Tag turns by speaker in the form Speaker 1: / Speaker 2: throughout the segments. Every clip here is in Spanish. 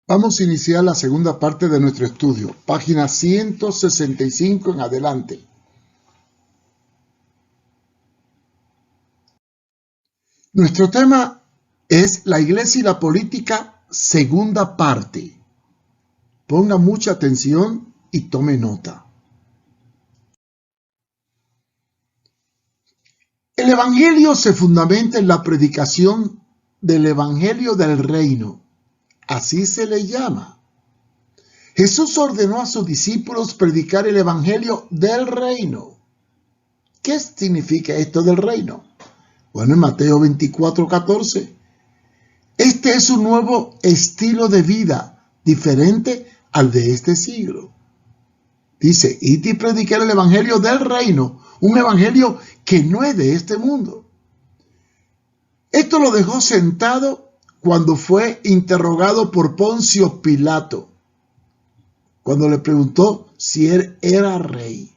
Speaker 1: Vamos a iniciar la segunda parte de nuestro estudio, página 165 en adelante. Nuestro tema es la Iglesia y la política, segunda parte. Ponga mucha atención y tome nota. El Evangelio se fundamenta en la predicación del Evangelio del Reino. Así se le llama. Jesús ordenó a sus discípulos predicar el Evangelio del Reino. ¿Qué significa esto del reino? Bueno, en Mateo 24:14, este es un nuevo estilo de vida, diferente al de este siglo. Dice, id y predicar el Evangelio del Reino, un Evangelio que no es de este mundo. Esto lo dejó sentado cuando fue interrogado por Poncio Pilato, cuando le preguntó si él era rey.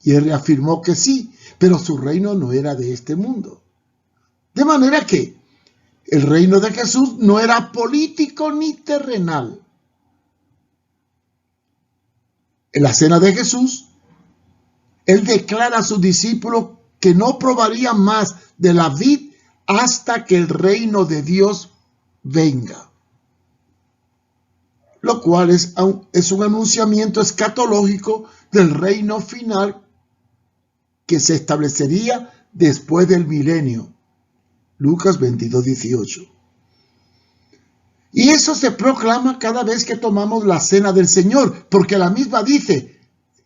Speaker 1: Y él reafirmó que sí, pero su reino no era de este mundo. De manera que el reino de Jesús no era político ni terrenal. En la cena de Jesús, él declara a sus discípulos que no probarían más de la vid hasta que el reino de Dios venga. Lo cual es un anunciamiento escatológico del reino final que se establecería después del milenio. Lucas 22:18. Y eso se proclama cada vez que tomamos la cena del Señor, porque la misma dice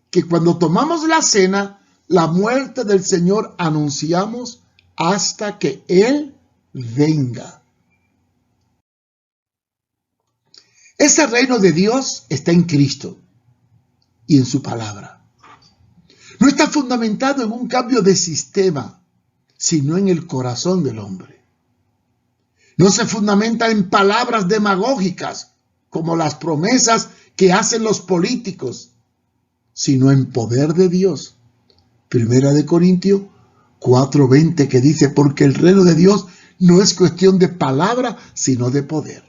Speaker 1: que cuando tomamos la cena, la muerte del Señor anunciamos hasta que Él venga. Ese reino de Dios está en Cristo y en su palabra. No está fundamentado en un cambio de sistema, sino en el corazón del hombre. No se fundamenta en palabras demagógicas, como las promesas que hacen los políticos, sino en poder de Dios. Primera de Corintios 4:20, que dice, porque el reino de Dios no es cuestión de palabra, sino de poder.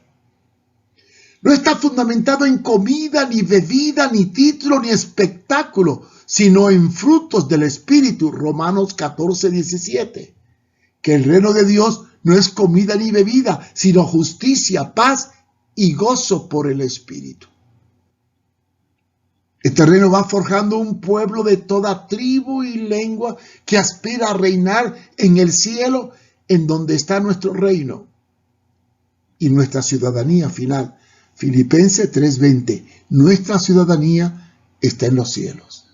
Speaker 1: No está fundamentado en comida, ni bebida, ni título, ni espectáculo, sino en frutos del Espíritu. Romanos 14:17. Que el reino de Dios no es comida ni bebida, sino justicia, paz y gozo por el Espíritu. Este reino va forjando un pueblo de toda tribu y lengua que aspira a reinar en el cielo, en donde está nuestro reino y nuestra ciudadanía final. Filipenses 3:20, nuestra ciudadanía está en los cielos.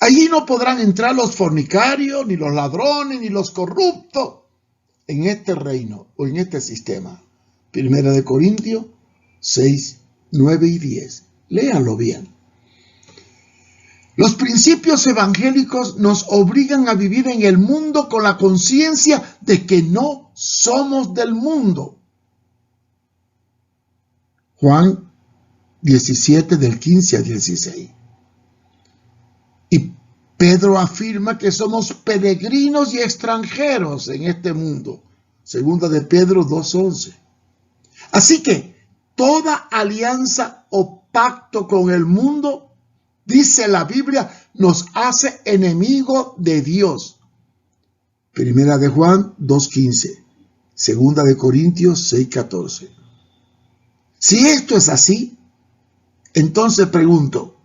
Speaker 1: Allí no podrán entrar los fornicarios, ni los ladrones, ni los corruptos en este reino o en este sistema. Primera de Corintios 6, 9 y 10. Léanlo bien. Los principios evangélicos nos obligan a vivir en el mundo con la conciencia de que no somos del mundo. Juan 17, del 15 al 16. Y Pedro afirma que somos peregrinos y extranjeros en este mundo. Segunda de Pedro 2:11. Así que toda alianza o pacto con el mundo, dice la Biblia, nos hace enemigos de Dios. Primera de Juan 2:15. Segunda de Corintios 6:14. Si esto es así, entonces pregunto,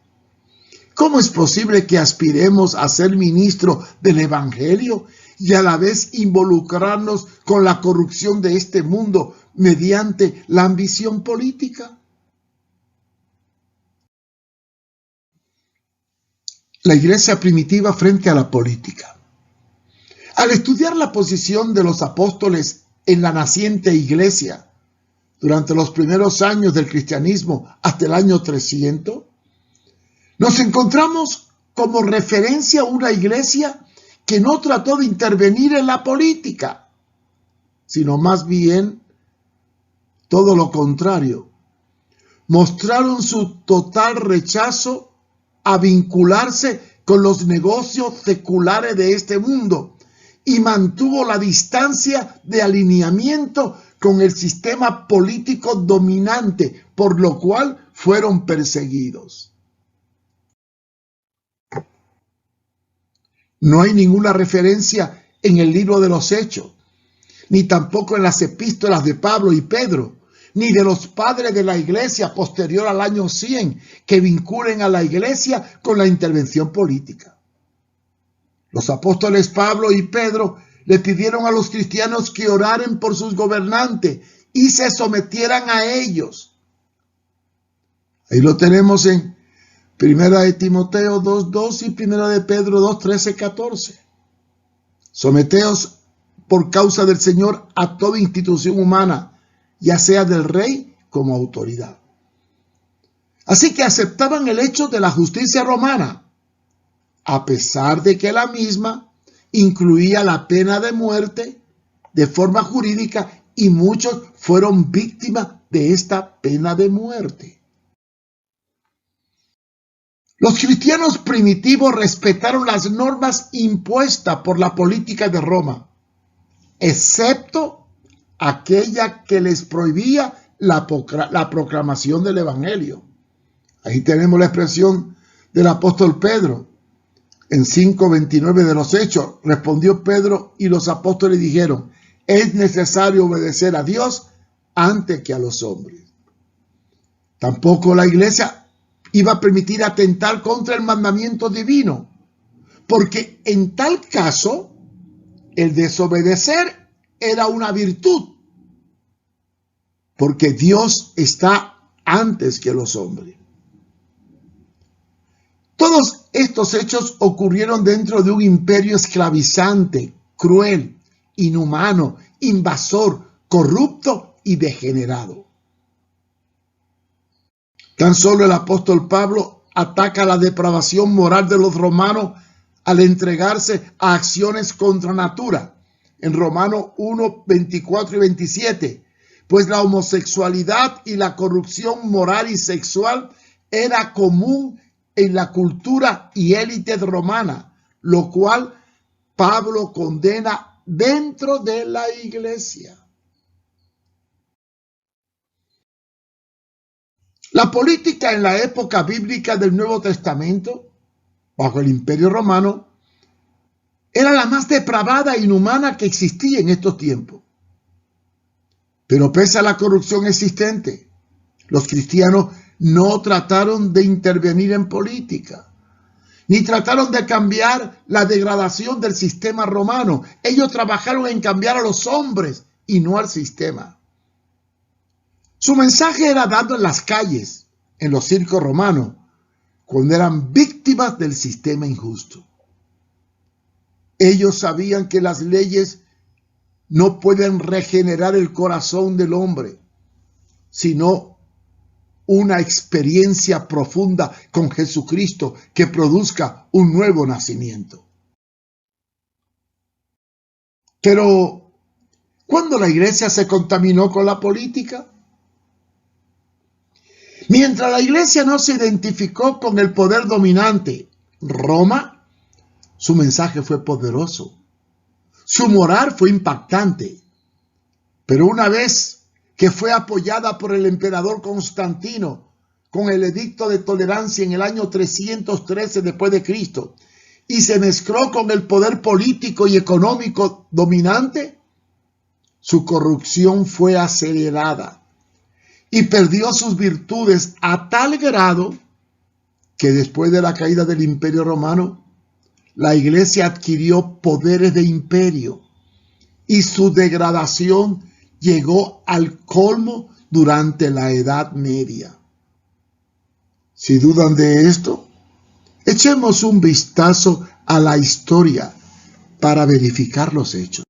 Speaker 1: ¿cómo es posible que aspiremos a ser ministros del Evangelio y a la vez involucrarnos con la corrupción de este mundo mediante la ambición política? La iglesia primitiva frente a la política. Al estudiar la posición de los apóstoles en la naciente iglesia durante los primeros años del cristianismo hasta el año 300, nos encontramos como referencia a una iglesia que no trató de intervenir en la política, sino más bien todo lo contrario. Mostraron su total rechazo a vincularse con los negocios seculares de este mundo y mantuvo la distancia de alineamiento con el sistema político dominante, por lo cual fueron perseguidos. No hay ninguna referencia en el libro de los Hechos, ni tampoco en las epístolas de Pablo y Pedro, ni de los padres de la iglesia posterior al año 100, que vinculen a la iglesia con la intervención política. Los apóstoles Pablo y Pedro le pidieron a los cristianos que oraran por sus gobernantes y se sometieran a ellos. Ahí lo tenemos en 1 de Timoteo 2:2 y 1 de Pedro 2:13-14. Someteos por causa del Señor a toda institución humana, ya sea del rey como autoridad. Así que aceptaban el hecho de la justicia romana, a pesar de que la misma incluía la pena de muerte de forma jurídica y muchos fueron víctimas de esta pena de muerte. Los cristianos primitivos respetaron las normas impuestas por la política de Roma, excepto aquella que les prohibía la proclamación del evangelio. Ahí tenemos la expresión del apóstol Pedro. En 5:29 de los Hechos, respondió Pedro y los apóstoles dijeron: es necesario obedecer a Dios antes que a los hombres. Tampoco la iglesia iba a permitir atentar contra el mandamiento divino, porque en tal caso el desobedecer era una virtud, porque Dios está antes que los hombres. Todos estos hechos ocurrieron dentro de un imperio esclavizante, cruel, inhumano, invasor, corrupto y degenerado. Tan solo el apóstol Pablo ataca la depravación moral de los romanos al entregarse a acciones contra natura, en Romanos 1, 24 y 27, pues la homosexualidad y la corrupción moral y sexual era común en la cultura y élite romana, lo cual Pablo condena dentro de la iglesia. La política en la época bíblica del Nuevo Testamento, bajo el Imperio Romano, era la más depravada e inhumana que existía en estos tiempos. Pero pese a la corrupción existente, los cristianos no trataron de intervenir en política, ni trataron de cambiar la degradación del sistema romano. Ellos trabajaron en cambiar a los hombres y no al sistema. Su mensaje era dado en las calles, en los circos romanos, cuando eran víctimas del sistema injusto. Ellos sabían que las leyes no pueden regenerar el corazón del hombre, sino una experiencia profunda con Jesucristo que produzca un nuevo nacimiento. Pero, ¿cuándo la iglesia se contaminó con la política? Mientras la iglesia no se identificó con el poder dominante, Roma, su mensaje fue poderoso. Su moral fue impactante. Pero una vez que fue apoyada por el emperador Constantino con el edicto de tolerancia en el año 313 después de Cristo y se mezcló con el poder político y económico dominante, su corrupción fue acelerada y perdió sus virtudes a tal grado que después de la caída del Imperio Romano, la iglesia adquirió poderes de imperio y su degradación llegó al colmo durante la Edad Media. Si dudan de esto, echemos un vistazo a la historia para verificar los hechos.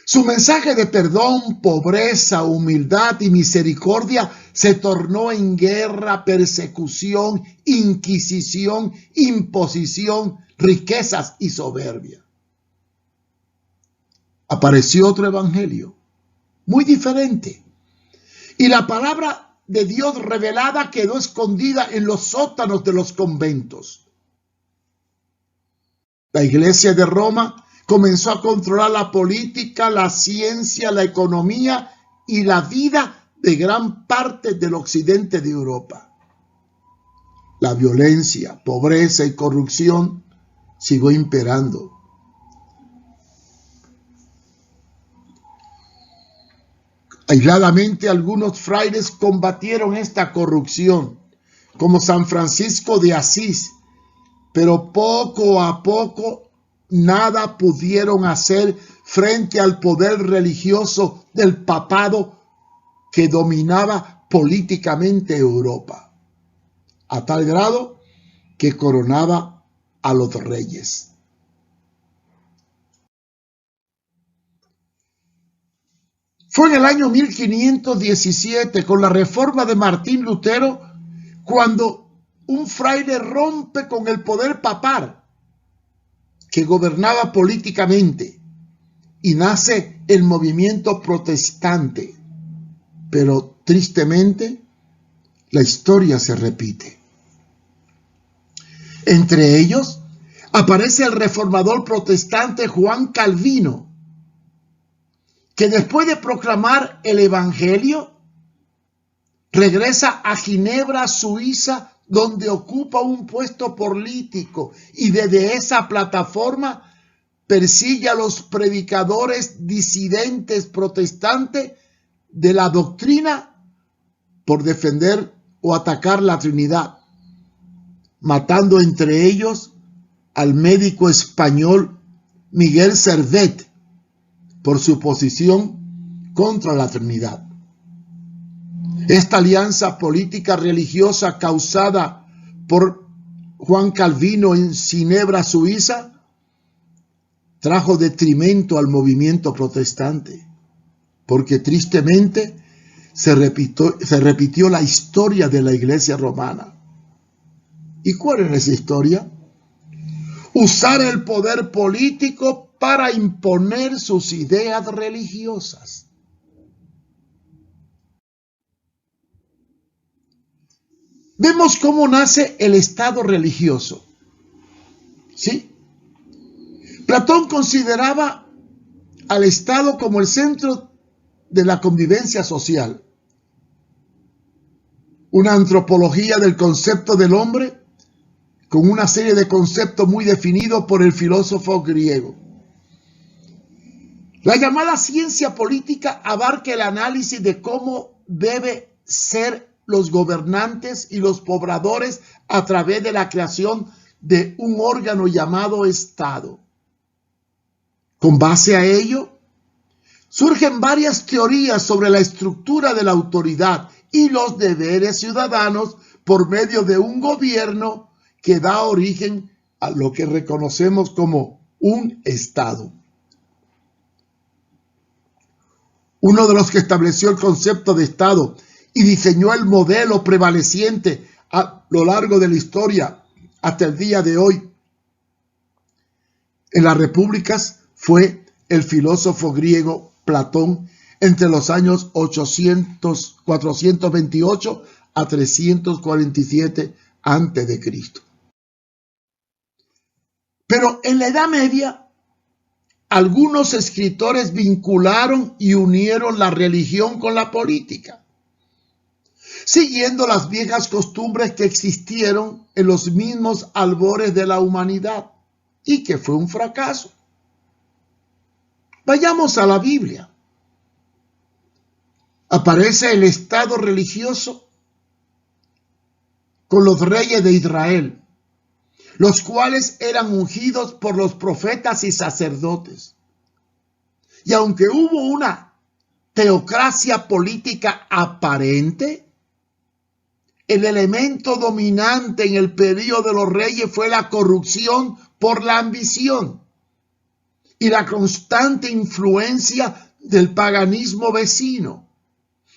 Speaker 1: Su mensaje de perdón, pobreza, humildad y misericordia se tornó en guerra, persecución, inquisición, imposición, riquezas y soberbia. Apareció otro evangelio, muy diferente, y la palabra de Dios revelada quedó escondida en los sótanos de los conventos. La Iglesia de Roma comenzó a controlar la política, la ciencia, la economía y la vida de gran parte del occidente de Europa. La violencia, pobreza y corrupción siguió imperando. Aisladamente, algunos frailes combatieron esta corrupción, como San Francisco de Asís, pero poco a poco nada pudieron hacer frente al poder religioso del papado que dominaba políticamente Europa, a tal grado que coronaba a los reyes. Fue en el año 1517, con la reforma de Martín Lutero, cuando un fraile rompe con el poder papal que gobernaba políticamente y nace el movimiento protestante. Pero tristemente, la historia se repite. Entre ellos aparece el reformador protestante Juan Calvino, que después de proclamar el Evangelio, regresa a Ginebra, Suiza, donde ocupa un puesto político y desde esa plataforma persigue a los predicadores disidentes protestantes de la doctrina por defender o atacar la Trinidad, matando entre ellos al médico español Miguel Servet por su posición contra la Trinidad. Esta alianza política religiosa causada por Juan Calvino en Ginebra, Suiza, trajo detrimento al movimiento protestante, porque tristemente se repitió la historia de la Iglesia romana. ¿Y cuál es esa historia? Usar el poder político para imponer sus ideas religiosas. Vemos cómo nace el Estado religioso. ¿Sí? Platón consideraba al Estado como el centro de la convivencia social. Una antropología del concepto del hombre con una serie de conceptos muy definidos por el filósofo griego. La llamada ciencia política abarca el análisis de cómo debe ser los gobernantes y los pobladores a través de la creación de un órgano llamado Estado. Con base a ello, surgen varias teorías sobre la estructura de la autoridad y los deberes ciudadanos por medio de un gobierno que da origen a lo que reconocemos como un Estado. Uno de los que estableció el concepto de Estado y diseñó el modelo prevaleciente a lo largo de la historia hasta el día de hoy en las repúblicas fue el filósofo griego Platón entre los años 428 a 347 a.C. Pero en la Edad Media, algunos escritores vincularon y unieron la religión con la política, siguiendo las viejas costumbres que existieron en los mismos albores de la humanidad y que fue un fracaso. Vayamos a la Biblia. Aparece el Estado religioso con los reyes de Israel, los cuales eran ungidos por los profetas y sacerdotes. Y aunque hubo una teocracia política aparente, el elemento dominante en el periodo de los reyes fue la corrupción por la ambición y la constante influencia del paganismo vecino,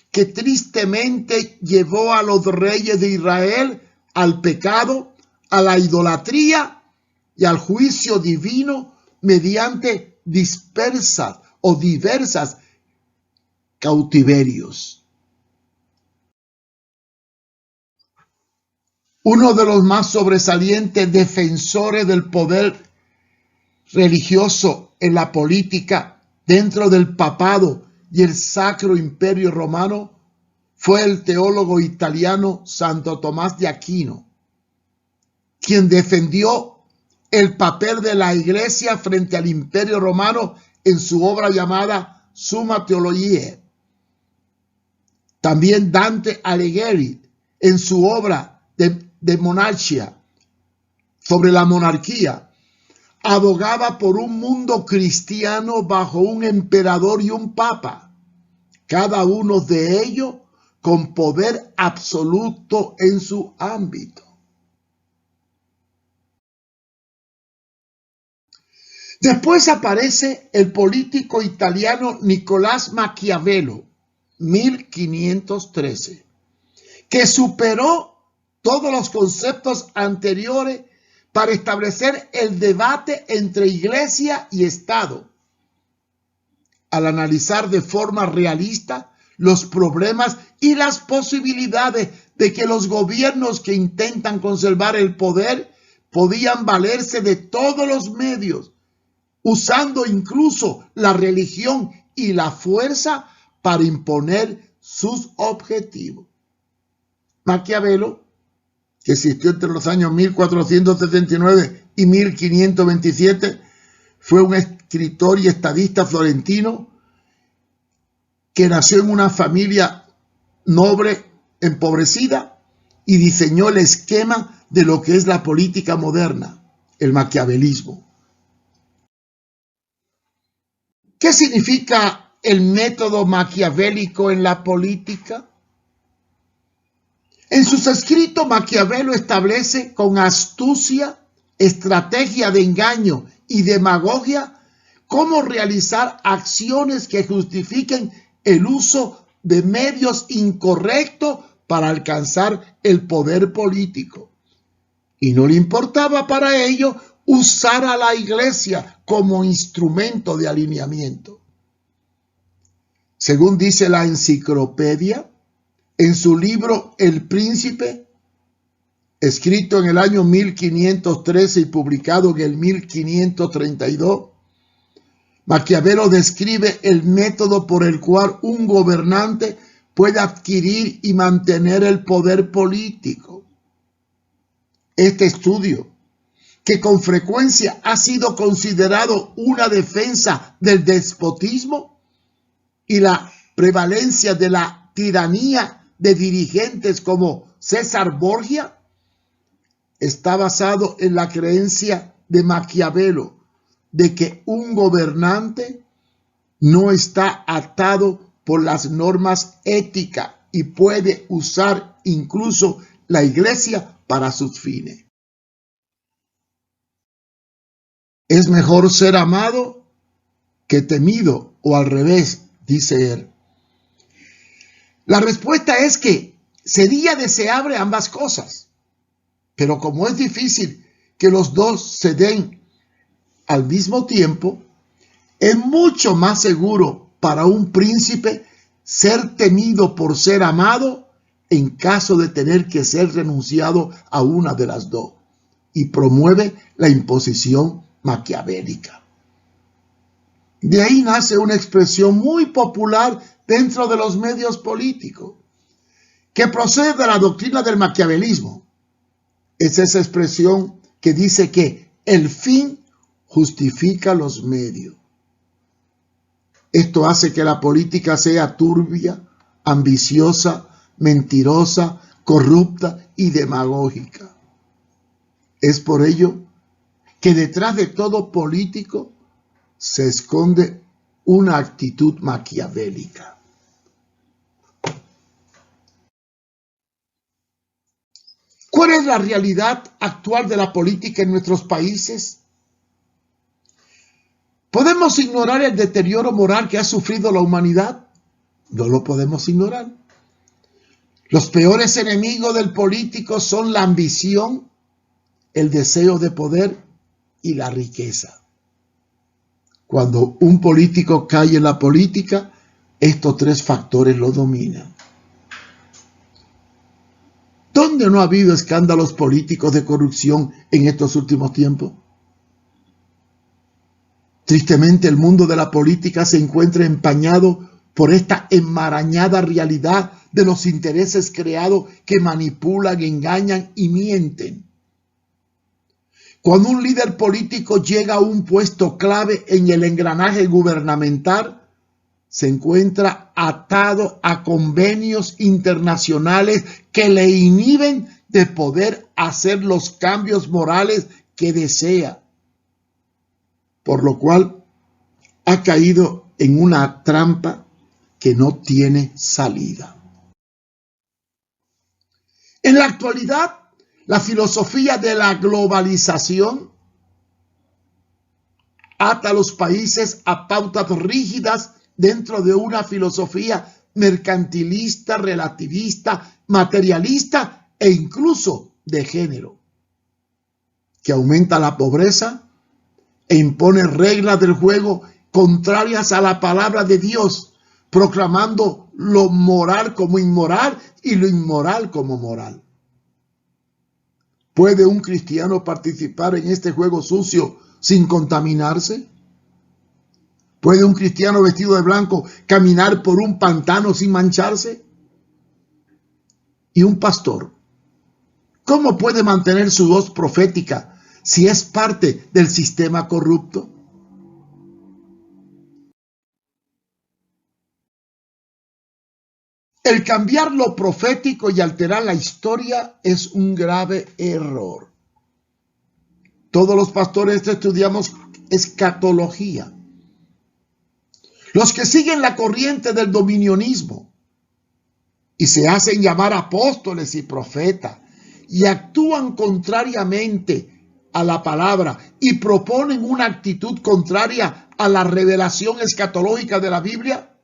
Speaker 1: que tristemente llevó a los reyes de Israel al pecado, a la idolatría y al juicio divino mediante diversas cautiverios. Uno de los más sobresalientes defensores del poder religioso en la política dentro del papado y el Sacro Imperio Romano fue el teólogo italiano Santo Tomás de Aquino, quien defendió el papel de la Iglesia frente al Imperio Romano en su obra llamada Summa Theologiae. También Dante Alighieri, en su obra de Monarchia, sobre la monarquía, abogaba por un mundo cristiano bajo un emperador y un papa, cada uno de ellos con poder absoluto en su ámbito. Después aparece el político italiano Nicolás Maquiavelo, 1513, que superó todos los conceptos anteriores para establecer el debate entre Iglesia y Estado, al analizar de forma realista los problemas y las posibilidades de que los gobiernos que intentan conservar el poder podían valerse de todos los medios, usando incluso la religión y la fuerza para imponer sus objetivos. Maquiavelo, que existió entre los años 1479 y 1527, fue un escritor y estadista florentino que nació en una familia noble empobrecida y diseñó el esquema de lo que es la política moderna, el maquiavelismo. ¿Qué significa el método maquiavélico en la política? En sus escritos, Maquiavelo establece con astucia, estrategia de engaño y demagogia cómo realizar acciones que justifiquen el uso de medios incorrectos para alcanzar el poder político. Y no le importaba para ello usar a la Iglesia como instrumento de alineamiento. Según dice la enciclopedia, en su libro El Príncipe, escrito en el año 1513 y publicado en el 1532, Maquiavelo describe el método por el cual un gobernante puede adquirir y mantener el poder político. Este estudio, que con frecuencia ha sido considerado una defensa del despotismo y la prevalencia de la tiranía de dirigentes como César Borgia, está basado en la creencia de Maquiavelo de que un gobernante no está atado por las normas éticas y puede usar incluso la Iglesia para sus fines. Es mejor ser amado que temido, o al revés, dice él. La respuesta es que sería deseable ambas cosas, pero como es difícil que los dos se den al mismo tiempo, es mucho más seguro para un príncipe ser temido por ser amado en caso de tener que ser renunciado a una de las dos, y promueve la imposición maquiavélica. De ahí nace una expresión muy popular dentro de los medios políticos, que procede de la doctrina del maquiavelismo. Es esa expresión que dice que el fin justifica los medios. Esto hace que la política sea turbia, ambiciosa, mentirosa, corrupta y demagógica. Es por ello que detrás de todo político se esconde una actitud maquiavélica. ¿Cuál es la realidad actual de la política en nuestros países? ¿Podemos ignorar el deterioro moral que ha sufrido la humanidad? No lo podemos ignorar. Los peores enemigos del político son la ambición, el deseo de poder y la riqueza. Cuando un político cae en la política, estos tres factores lo dominan. ¿Dónde no ha habido escándalos políticos de corrupción en estos últimos tiempos? Tristemente, el mundo de la política se encuentra empañado por esta enmarañada realidad de los intereses creados que manipulan, engañan y mienten. Cuando un líder político llega a un puesto clave en el engranaje gubernamental, se encuentra atado a convenios internacionales que le inhiben de poder hacer los cambios morales que desea, por lo cual ha caído en una trampa que no tiene salida. En la actualidad, la filosofía de la globalización ata a los países a pautas rígidas dentro de una filosofía mercantilista, relativista, materialista e incluso de género, que aumenta la pobreza e impone reglas del juego contrarias a la palabra de Dios, proclamando lo moral como inmoral y lo inmoral como moral. ¿Puede un cristiano participar en este juego sucio sin contaminarse? ¿Puede un cristiano vestido de blanco caminar por un pantano sin mancharse? ¿Y un pastor? ¿Cómo puede mantener su voz profética si es parte del sistema corrupto? El cambiar lo profético y alterar la historia es un grave error. Todos los pastores estudiamos escatología. Los que siguen la corriente del dominionismo y se hacen llamar apóstoles y profetas y actúan contrariamente a la palabra y proponen una actitud contraria a la revelación escatológica de la Biblia,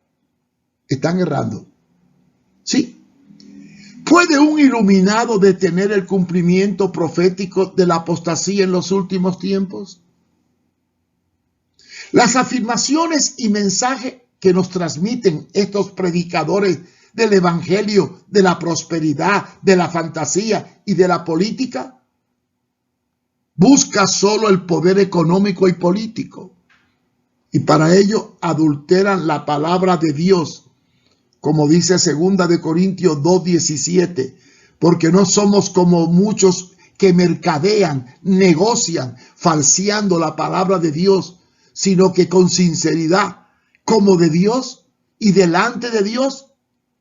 Speaker 1: están errando. Sí. ¿Puede un iluminado detener el cumplimiento profético de la apostasía en los últimos tiempos? Las afirmaciones y mensajes que nos transmiten estos predicadores del evangelio, de la prosperidad, de la fantasía y de la política, busca solo el poder económico y político. Y para ello adulteran la palabra de Dios, como dice 2 Corintios 2:17, porque no somos como muchos que mercadean, negocian, falseando la palabra de Dios, sino que con sinceridad, como de Dios y delante de Dios,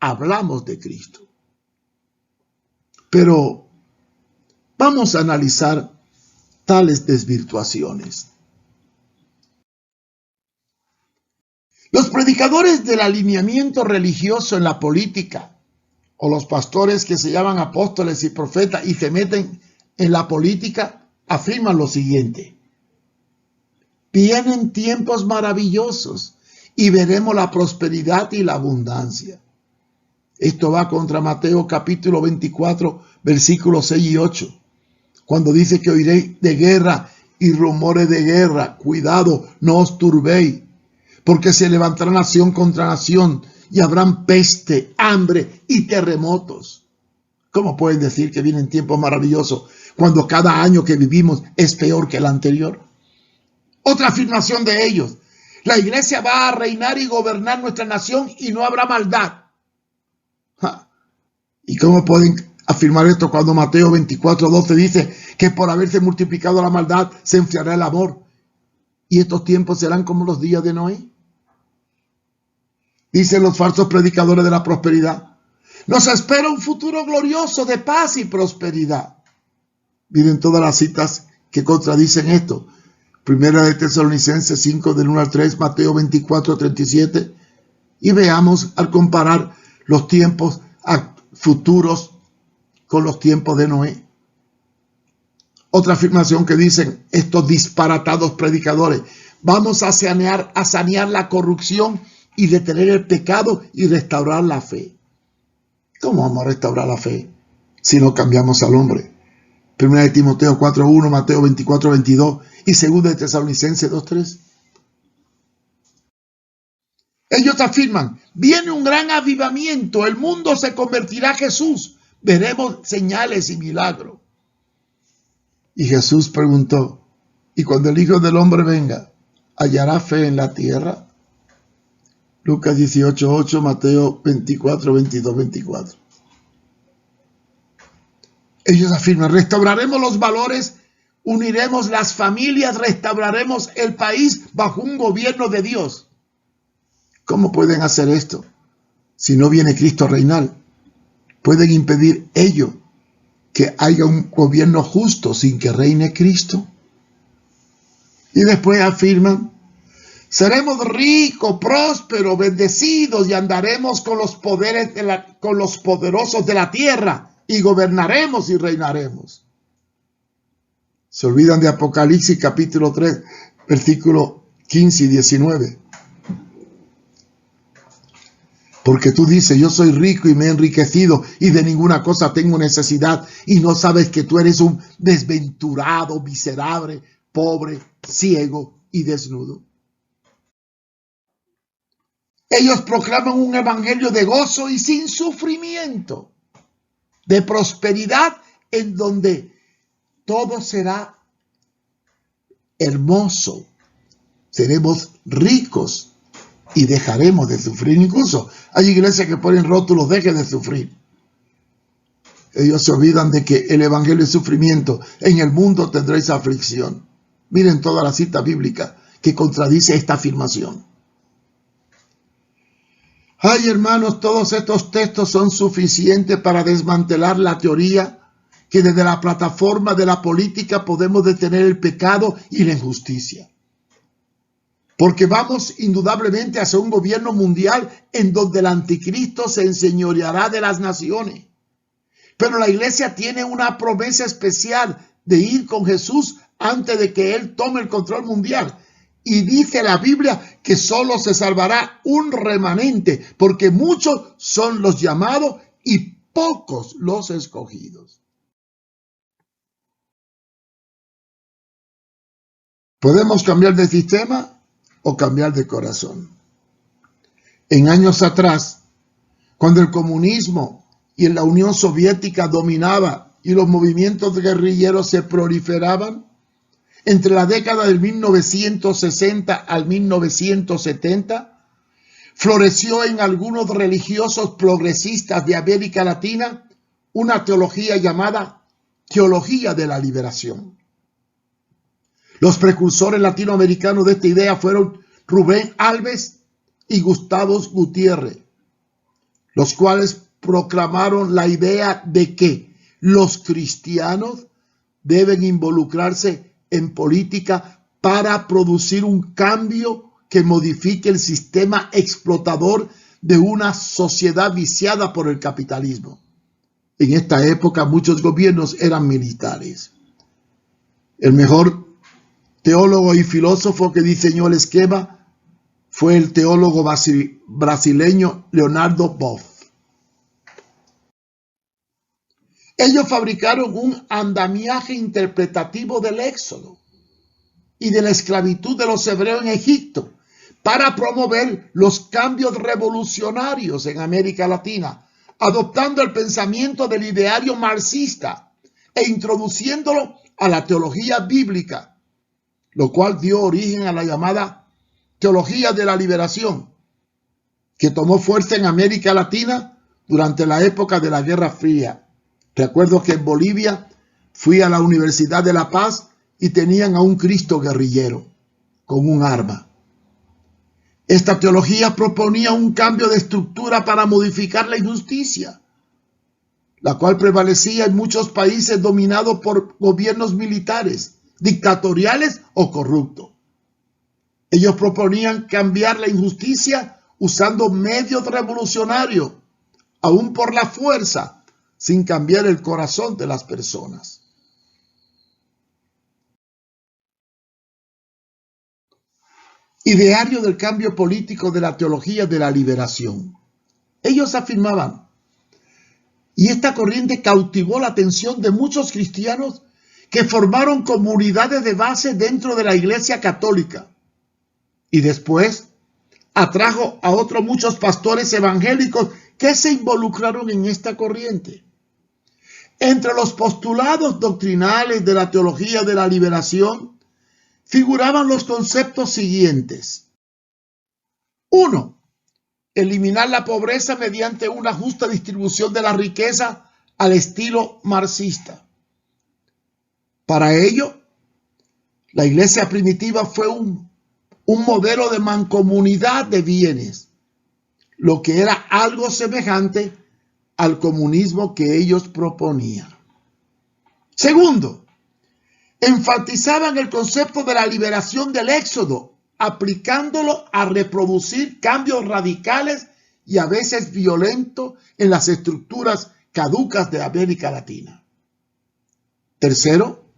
Speaker 1: hablamos de Cristo. Pero vamos a analizar tales desvirtuaciones. Los predicadores del alineamiento religioso en la política, o los pastores que se llaman apóstoles y profetas y se meten en la política, afirman lo siguiente: vienen tiempos maravillosos y veremos la prosperidad y la abundancia. Esto va contra Mateo capítulo 24, versículos 6 y 8, cuando dice que oiréis de guerra y rumores de guerra. Cuidado, no os turbéis, porque se levantará nación contra nación y habrán peste, hambre y terremotos. ¿Cómo pueden decir que vienen tiempos maravillosos cuando cada año que vivimos es peor que el anterior? Otra afirmación de ellos: la iglesia va a reinar y gobernar nuestra nación y no habrá maldad. ¿Y cómo pueden afirmar esto cuando Mateo 24:12 dice que por haberse multiplicado la maldad se enfriará el amor? ¿Y estos tiempos serán como los días de Noé? Dicen los falsos predicadores de la prosperidad: nos espera un futuro glorioso de paz y prosperidad. Miren todas las citas que contradicen esto. Primera de Tesalonicenses 5, del 1 al 3, Mateo 24, 37. Y veamos, al comparar los tiempos futuros con los tiempos de Noé. Otra afirmación que dicen estos disparatados predicadores: vamos a sanear la corrupción y detener el pecado y restaurar la fe. ¿Cómo vamos a restaurar la fe si no cambiamos al hombre? Primera de Timoteo 4:1, Mateo 24:22 y segunda de Tesalonicenses 2:3. Ellos afirman: viene un gran avivamiento, el mundo se convertirá a Jesús, veremos señales y milagros. Y Jesús preguntó: ¿y cuando el Hijo del Hombre venga, hallará fe en la tierra. Lucas 18:8, Mateo 24, 22, 24. Ellos afirman, restauraremos los valores, uniremos las familias, restauraremos el país bajo un gobierno de Dios. ¿Cómo pueden hacer esto si no viene Cristo a reinar? ¿Pueden impedir ello que haya un gobierno justo sin que reine Cristo? Y después afirman, seremos ricos, prósperos, bendecidos y andaremos con los poderosos de la tierra y gobernaremos y reinaremos. Se olvidan de Apocalipsis capítulo 3, versículos 15 y 19. Porque tú dices, yo soy rico y me he enriquecido y de ninguna cosa tengo necesidad, y no sabes que tú eres un desventurado, miserable, pobre, ciego y desnudo. Ellos proclaman un evangelio de gozo y sin sufrimiento, de prosperidad, en donde todo será hermoso, seremos ricos y dejaremos de sufrir. Incluso hay iglesias que ponen rótulos, deje de sufrir. Ellos se olvidan de que el evangelio es sufrimiento. En el mundo tendréis aflicción. Miren toda la cita bíblica que contradice esta afirmación. Ay, hermanos, todos estos textos son suficientes para desmantelar la teoría que desde la plataforma de la política podemos detener el pecado y la injusticia. Porque vamos indudablemente hacia un gobierno mundial en donde el anticristo se enseñoreará de las naciones. Pero la iglesia tiene una promesa especial de ir con Jesús antes de que Él tome el control mundial. Y dice la Biblia que solo se salvará un remanente, porque muchos son los llamados y pocos los escogidos. ¿Podemos cambiar de sistema o cambiar de corazón? En años atrás, cuando el comunismo y la Unión Soviética dominaba y los movimientos guerrilleros se proliferaban, entre la década del 1960 al 1970, floreció en algunos religiosos progresistas de América Latina una teología llamada teología de la liberación. Los precursores latinoamericanos de esta idea fueron Rubén Alves y Gustavo Gutiérrez, los cuales proclamaron la idea de que los cristianos deben involucrarse en política para producir un cambio que modifique el sistema explotador de una sociedad viciada por el capitalismo. En esta época muchos gobiernos eran militares. El mejor teólogo y filósofo que diseñó el esquema fue el teólogo brasileño Leonardo Boff. Ellos fabricaron un andamiaje interpretativo del Éxodo y de la esclavitud de los hebreos en Egipto para promover los cambios revolucionarios en América Latina, adoptando el pensamiento del ideario marxista e introduciéndolo a la teología bíblica, lo cual dio origen a la llamada teología de la liberación, que tomó fuerza en América Latina durante la época de la Guerra Fría. Recuerdo que en Bolivia fui a la Universidad de La Paz y tenían a un Cristo guerrillero con un arma. Esta teología proponía un cambio de estructura para modificar la injusticia, la cual prevalecía en muchos países dominados por gobiernos militares, dictatoriales o corruptos. Ellos proponían cambiar la injusticia usando medios revolucionarios, aún por la fuerza, sin cambiar el corazón de las personas. Ideario del cambio político de la teología de la liberación. Ellos afirmaban, y esta corriente cautivó la atención de muchos cristianos que formaron comunidades de base dentro de la Iglesia Católica, y después atrajo a otros muchos pastores evangélicos que se involucraron en esta corriente. Entre los postulados doctrinales de la teología de la liberación figuraban los conceptos siguientes. 1. Eliminar la pobreza mediante una justa distribución de la riqueza al estilo marxista. Para ello, la iglesia primitiva fue un modelo de mancomunidad de bienes, lo que era algo semejante al comunismo que ellos proponían. Segundo, enfatizaban el concepto de la liberación del éxodo, aplicándolo a reproducir cambios radicales y a veces violentos en las estructuras caducas de América Latina. Tercero,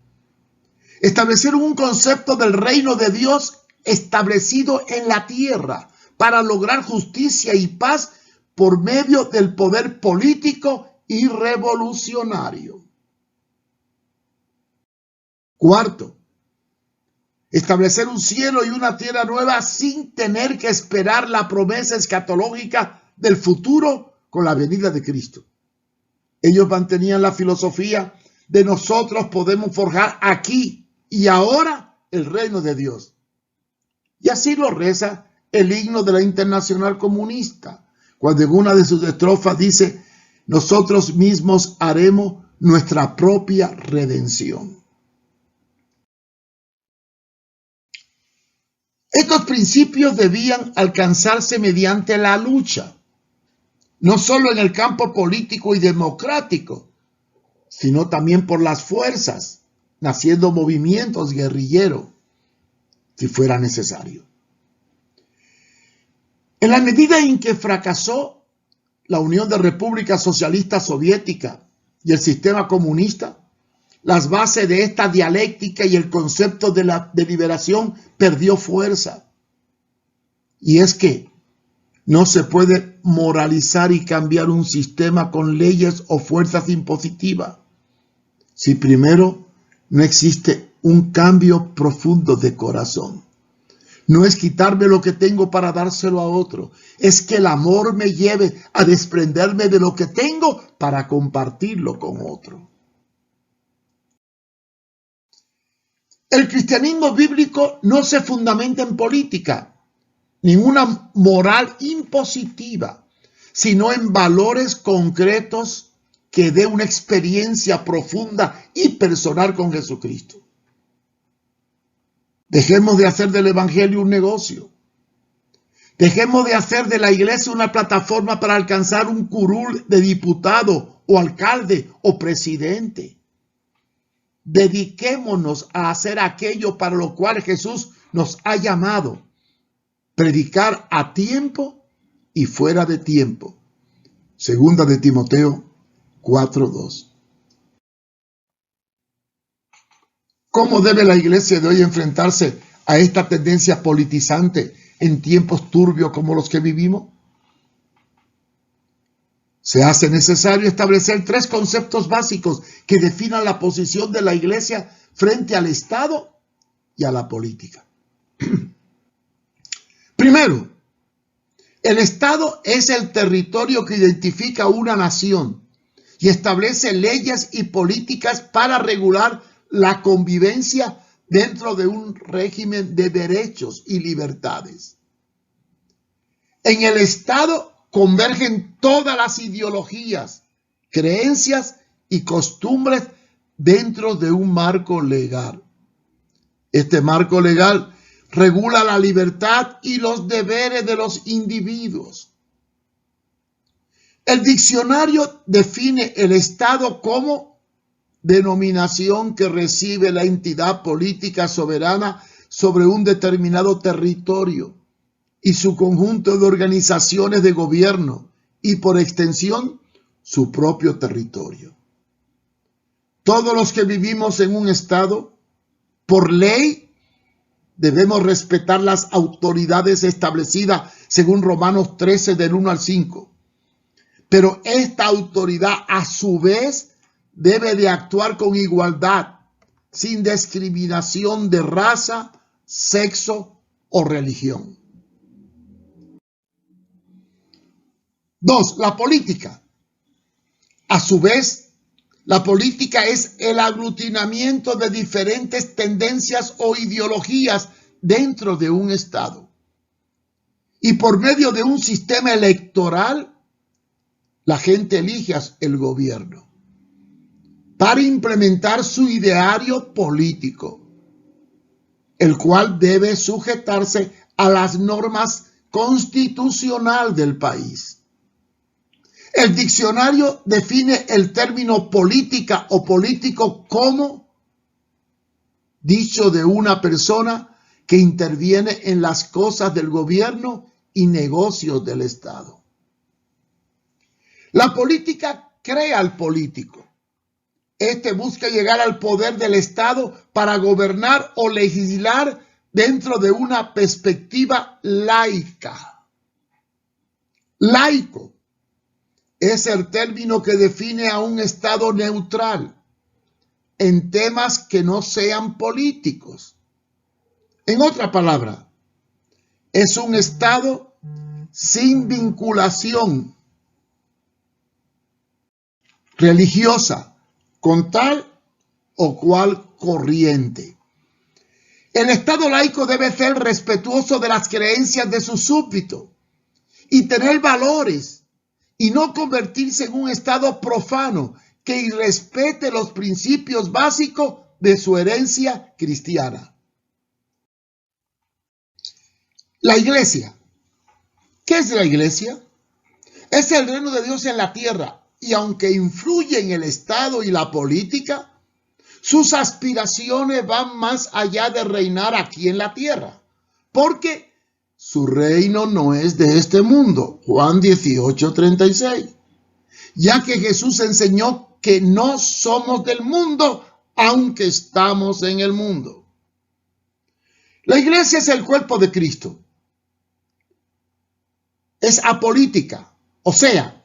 Speaker 1: establecieron un concepto del reino de Dios establecido en la tierra para lograr justicia y paz por medio del poder político y revolucionario. Cuarto, establecer un cielo y una tierra nueva sin tener que esperar la promesa escatológica del futuro con la venida de Cristo. Ellos mantenían la filosofía de nosotros podemos forjar aquí y ahora el reino de Dios. Y así lo reza el himno de la Internacional Comunista, cuando en una de sus estrofas dice: nosotros mismos haremos nuestra propia redención. Estos principios debían alcanzarse mediante la lucha, no solo en el campo político y democrático, sino también por las fuerzas, naciendo movimientos guerrilleros, si fuera necesario. En la medida en que fracasó la Unión de Repúblicas Socialistas Soviéticas y el sistema comunista, las bases de esta dialéctica y el concepto de la liberación perdió fuerza. Y es que no se puede moralizar y cambiar un sistema con leyes o fuerzas impositivas si primero no existe un cambio profundo de corazón. No es quitarme lo que tengo para dárselo a otro. Es que el amor me lleve a desprenderme de lo que tengo para compartirlo con otro. El cristianismo bíblico no se fundamenta en política, ninguna moral impositiva, sino en valores concretos que dé una experiencia profunda y personal con Jesucristo. Dejemos de hacer del evangelio un negocio. Dejemos de hacer de la iglesia una plataforma para alcanzar un curul de diputado o alcalde o presidente. Dediquémonos a hacer aquello para lo cual Jesús nos ha llamado. Predicar a tiempo y fuera de tiempo. Segunda de Timoteo 4:2. ¿Cómo debe la iglesia de hoy enfrentarse a esta tendencia politizante en tiempos turbios como los que vivimos? Se hace necesario establecer 3 conceptos básicos que definan la posición de la iglesia frente al Estado y a la política. Primero, el Estado es el territorio que identifica una nación y establece leyes y políticas para regular la convivencia dentro de un régimen de derechos y libertades. En el Estado convergen todas las ideologías, creencias y costumbres dentro de un marco legal. Este marco legal regula la libertad y los deberes de los individuos. El diccionario define el Estado como denominación que recibe la entidad política soberana sobre un determinado territorio y su conjunto de organizaciones de gobierno y, por extensión, su propio territorio. Todos los que vivimos en un Estado, por ley, debemos respetar las autoridades establecidas según Romanos 13 del 1 al 5. Pero esta autoridad, a su vez, debe de actuar con igualdad, sin discriminación de raza, sexo o religión. 2. La política. A su vez, La política es el aglutinamiento de diferentes tendencias o ideologías dentro de un Estado. Y por medio de un sistema electoral, la gente elige el gobierno para implementar su ideario político, el cual debe sujetarse a las normas constitucionales del país. El diccionario define el término política o político como dicho de una persona que interviene en las cosas del gobierno y negocios del Estado. La política crea al político. Este busca llegar al poder del Estado para gobernar o legislar dentro de una perspectiva laica. Laico es el término que define a un Estado neutral en temas que no sean políticos. En otra palabra, es un Estado sin vinculación religiosa con tal o cual corriente. El Estado laico debe ser respetuoso de las creencias de sus súbditos y tener valores y no convertirse en un Estado profano que irrespete los principios básicos de su herencia cristiana. La Iglesia. ¿Qué es la Iglesia? Es el reino de Dios en la tierra y aunque influye en el Estado y la política, sus aspiraciones van más allá de reinar aquí en la tierra, porque su reino no es de este mundo. Juan 18:36. Ya que Jesús enseñó que no somos del mundo, aunque estamos en el mundo. La iglesia es el cuerpo de Cristo. Es apolítica, o sea,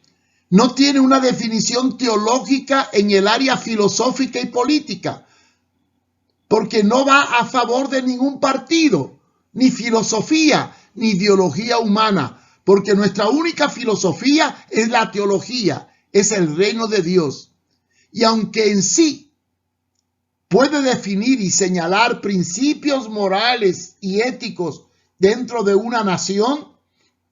Speaker 1: no tiene una definición teológica en el área filosófica y política, porque no va a favor de ningún partido, ni filosofía, ni ideología humana, porque nuestra única filosofía es la teología, es el reino de Dios. Y aunque en sí puede definir y señalar principios morales y éticos dentro de una nación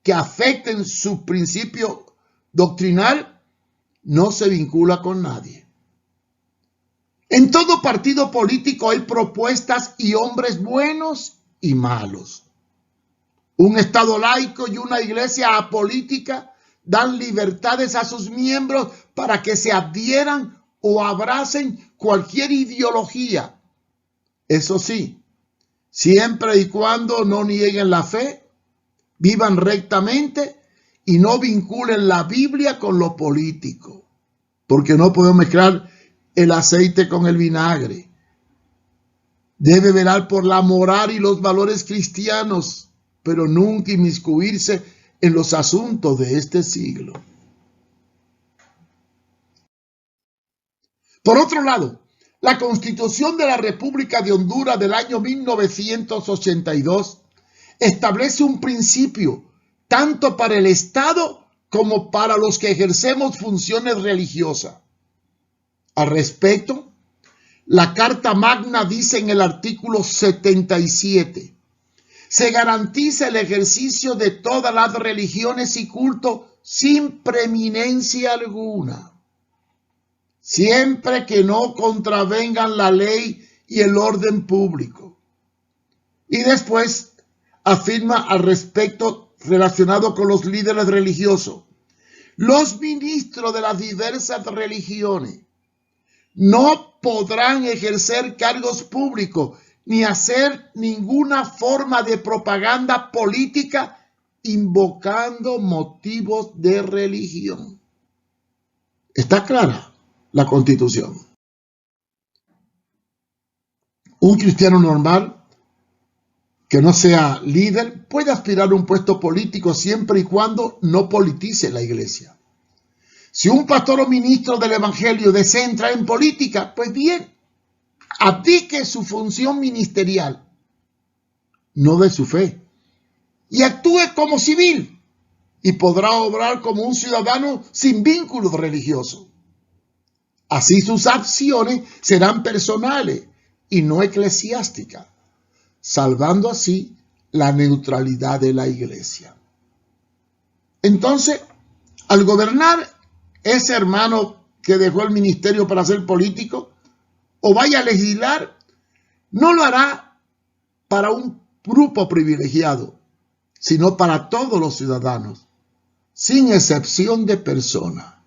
Speaker 1: que afecten su principio doctrinal, no se vincula con nadie. En todo partido político hay propuestas y hombres buenos y malos. Un Estado laico y una iglesia apolítica dan libertades a sus miembros para que se adhieran o abracen cualquier ideología. Eso sí, siempre y cuando no nieguen la fe, vivan rectamente y no vinculen la Biblia con lo político, porque no podemos mezclar el aceite con el vinagre. Debe velar por la moral y los valores cristianos, pero nunca inmiscuirse en los asuntos de este siglo. Por otro lado, la Constitución de la República de Honduras del año 1982 establece un principio tanto para el Estado como para los que ejercemos funciones religiosas. Al respecto, la Carta Magna dice en el artículo 77: se garantiza el ejercicio de todas las religiones y cultos sin preeminencia alguna, siempre que no contravengan la ley y el orden público. Y después afirma al respecto relacionado con los líderes religiosos: los ministros de las diversas religiones no podrán ejercer cargos públicos ni hacer ninguna forma de propaganda política invocando motivos de religión. ¿Está clara la Constitución? Un cristiano normal que no sea líder puede aspirar a un puesto político siempre y cuando no politice la iglesia. Si un pastor o ministro del evangelio desea entrar en política, pues bien, abdique su función ministerial, no de su fe, y actúe como civil, y podrá obrar como un ciudadano sin vínculos religiosos. Así sus acciones serán personales y no eclesiásticas, salvando así la neutralidad de la iglesia. Entonces, al gobernar ese hermano que dejó el ministerio para ser político o vaya a legislar, no lo hará para un grupo privilegiado, sino para todos los ciudadanos, sin excepción de persona.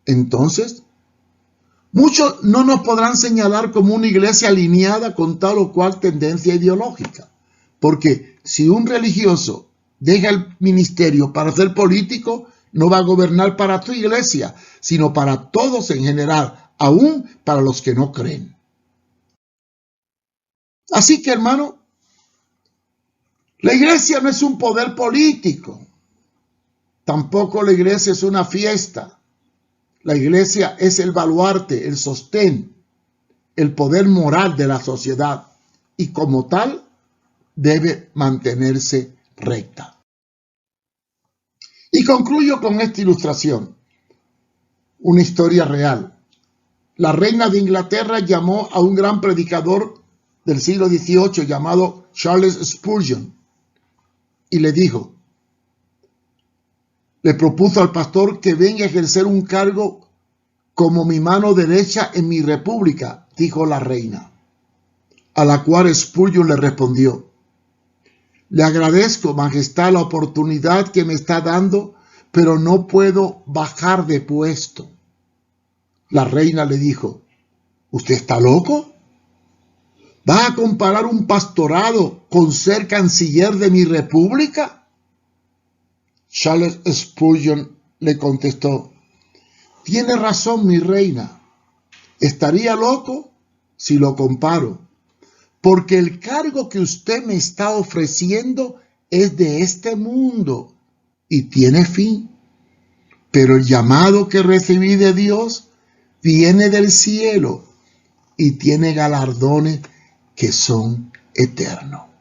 Speaker 1: Entonces, muchos no nos podrán señalar como una iglesia alineada con tal o cual tendencia ideológica, porque si un religioso deja el ministerio para ser político, no va a gobernar para tu iglesia, sino para todos en general, aún para los que no creen. Así que, hermano, la iglesia no es un poder político, tampoco la iglesia es una fiesta. La iglesia es el baluarte, el sostén, el poder moral de la sociedad y como tal debe mantenerse recta. Y concluyo con esta ilustración, una historia real. La reina de Inglaterra llamó a un gran predicador del siglo XVIII llamado Charles Spurgeon y le dijo, le propuso al pastor que venga a ejercer un cargo como mi mano derecha en mi república, dijo la reina. A la cual Spurgeon le respondió, le agradezco, majestad, la oportunidad que me está dando, pero no puedo bajar de puesto. La reina le dijo, ¿usted está loco? ¿Va a comparar un pastorado con ser canciller de mi república? Charles Spurgeon le contestó, tiene razón mi reina, estaría loco si lo comparo, porque el cargo que usted me está ofreciendo es de este mundo y tiene fin, pero el llamado que recibí de Dios viene del cielo y tiene galardones que son eternos.